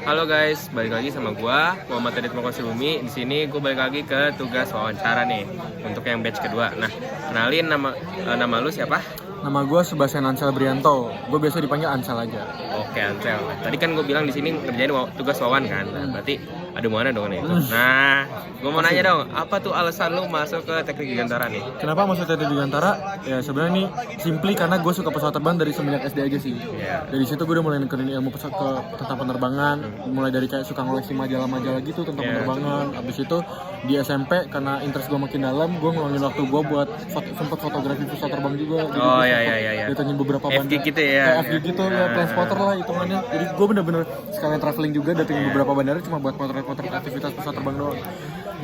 Halo guys, balik lagi sama gua Muhammad Adit Mokosubumi. Di sini gua balik lagi ke tugas wawancara nih untuk yang batch kedua. Nah, kenalin nama lu siapa? Nama gue Sebastian Ansel Brianto. Gue biasa dipanggil Ansel aja. Oke, Ansel. Tadi kan gue bilang di sini kerjain tugas wawan kan. Nah, berarti ada mana dong nih? Nah, gue mau nanya dong, apa tuh alasan lu masuk ke Teknik Dirgantara nih? Kenapa masuk Teknik Dirgantara? Ya sebenarnya ini simply karena gue suka pesawat terbang dari semenjak SD aja sih. Yeah. Dari situ gue udah mulai nekunin ilmu tentang penerbangan. Mulai dari kayak suka ngoleksi majalah-majalah gitu tentang penerbangan. Abis itu di SMP karena interest gue makin dalam, gue ngeluangin waktu gue buat sempet fotografi pesawat terbang juga. Iya. Datangin beberapa FG bandara gitu ya. FG gitu ya, plane spotter lah hitungannya. Jadi gue bener-bener sekalian traveling juga, datangin beberapa bandara cuma buat potret aktivitas pesawat terbang doang.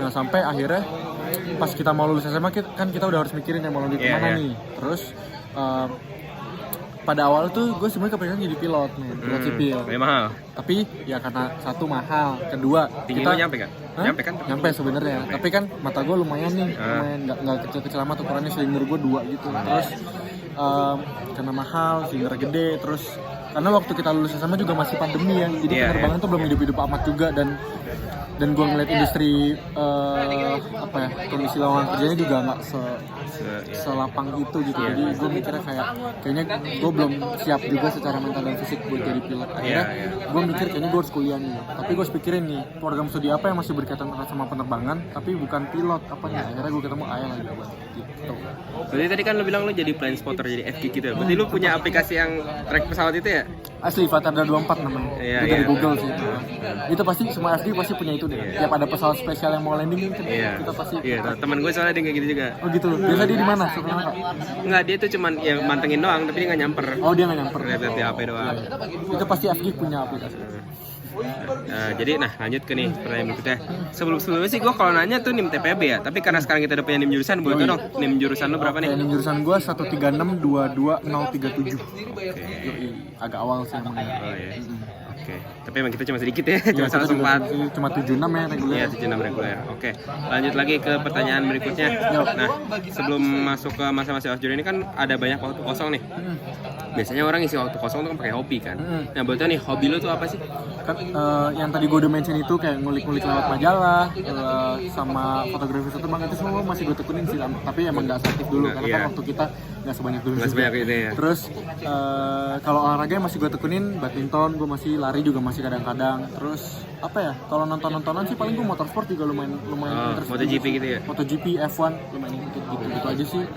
Nah sampai akhirnya pas kita mau lulus SMA kan kita udah harus mikirin yang mau lanjut kemana nih. Terus pada awal tuh gue sebenarnya kepengen jadi pilot nih, pilot sipil. Mahal. Tapi ya karena satu mahal, kedua Tinggi lu nyampe kan? Nyampe kan? Nyampe sebenarnya. Tapi kan mata gue lumayan nih, lumayan nggak kecil-kecil amat, ukurannya silinder gue 2 gitu. Terus karena mahal, silinder gede, terus karena waktu kita lulus SMA juga masih pandemi ya, jadi penerbangan tuh belum hidup-hidup amat juga, dan gue ngeliat industri kondisi lowongan kerjanya juga nggak selapang itu gitu. Jadi gue mikirnya kayaknya gue belum siap juga secara mental dan fisik buat jadi pilot. Akhirnya gue mikir kayaknya gue harus kuliah nih, tapi gue harus pikirin nih program studi apa yang masih berkaitan sama penerbangan tapi bukan pilot apa nih. Akhirnya gue ketemu AIA lagi gitu. Berarti tadi kan lu bilang lu jadi plane spotter, jadi FG gitu ya. Berarti lu punya aplikasi yang track pesawat itu ya? Asli, Fatardar 24 namanya. Itu dari Google sih itu. Itu pasti semua FG pasti punya itu deh. Tiap ada pesawat spesial yang mau landing kita pasti. Iya, teman gue soalnya dia kayak gitu juga. Oh gitu. Biasa dia di mana? Enggak, dia tuh cuman yang mantengin doang, tapi dia nggak nyamper. Oh, dia nggak nyamper. Lihat di HP doang. Itu pasti FG punya aplikasi. Jadi lanjut ke nih pertanyaan berikutnya. Sebelumnya sih gue kalau nanya tuh NIM TPB ya, tapi karena sekarang kita udah punya NIM jurusan, boleh dong NIM jurusan lu berapa nih? NIM jurusan gue 1362237. Agak awal sih emang. Oke, tapi emang kita cuma sedikit ya, cuma 104. Cuma 76 ya reguler. Iya, 76 reguler. Oke, lanjut lagi ke pertanyaan berikutnya. Nah, sebelum masuk ke masa-masa osjur ini kan ada banyak waktu kosong nih. Biasanya orang isi waktu kosong tuh kan pakai hobi kan. Nah, betul nih, hobi lu tuh apa sih? Kan yang tadi gue udah mention itu kayak ngulik-ngulik lewat majalah, sama fotografi terbang itu semua masih gue tekunin sih, tapi emang nggak aktif dulu karena kan waktu kita nggak sebanyak dulu. Itu ya. Terus kalau olahraga masih gue tekunin, badminton gue masih, lari juga masih kadang-kadang. Terus apa ya? Kalau nontonan sih paling gue motorsport juga lumayan interest. MotoGP gitu ya? MotoGP, F1 lumayan gitu aja sih.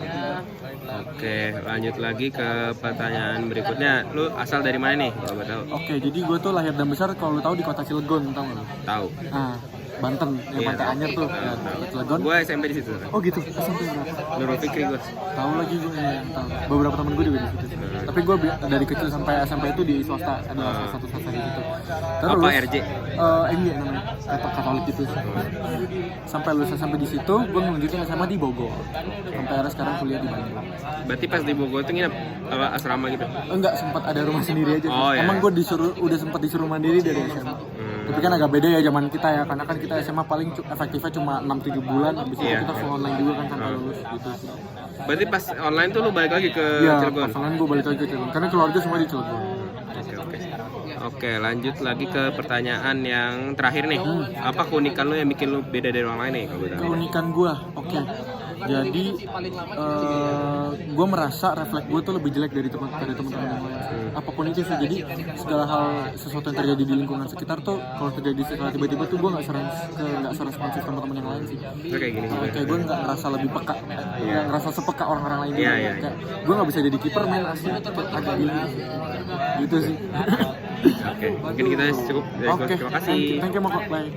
Oke, lanjut lagi ke pertanyaan berikutnya. Lu asal dari mana nih? Kalau gue tahu. Oke, jadi gue tuh lahir dan besar kalau lu tahu di kota Cilegon, tahu nggak? Tahu. Nah, Banten, yang Pantai Anyer tuh, ya, Cilegon. Gue SMP di situ. Oh gitu, SMP berapa? Nurul Fikri gue. Tahu lagi gue tahu. Beberapa temen gue juga di situ. Tapi gue dari kecil sampai SMP itu di swasta, ada salah satu swasta di situ. Terus apa RJ? MJ namanya, Katolik gitu. Sampai lulus sampai di situ, gue ngelanjutin SMA di Bogor. Sampai akhirnya sekarang kuliah di Bandung. Berarti pas di Bogor tuh nginep apa asrama gitu? Enggak, sempat ada rumah sendiri aja. Oh, emang gue udah sempat disuruh mandiri dari SMA. Tapi kan agak beda ya zaman kita ya, karena kan kita SMA paling efektifnya cuma 6-7 bulan, habis itu kita full online juga kan sampai lulus gitu sih. Berarti pas online tuh lu balik lagi ke Cilegon? Iya, pas online gue balik lagi ke Cilegon, karena keluarga semua di Cilegon. Oke, lanjut lagi ke pertanyaan yang terakhir nih. Apa keunikan lu yang bikin lu beda dari orang lain nih? Keunikan gue, oke. Jadi gue merasa refleks gue tuh lebih jelek dari teman-teman yang lain. Apapun itu sih, jadi segala hal sesuatu yang terjadi di lingkungan sekitar tuh kalau terjadi secara tiba-tiba tuh gue nggak seresponsif teman-teman yang lain sih. Kayak gini juga. Kayak gue nggak ngerasa lebih peka, nggak ngerasa sepeka orang-orang lain. Kayak gue nggak bisa jadi kiper main asli, agak gini gitu sih. Oke, mungkin kita cukup. Terima kasih. Thank you, bye.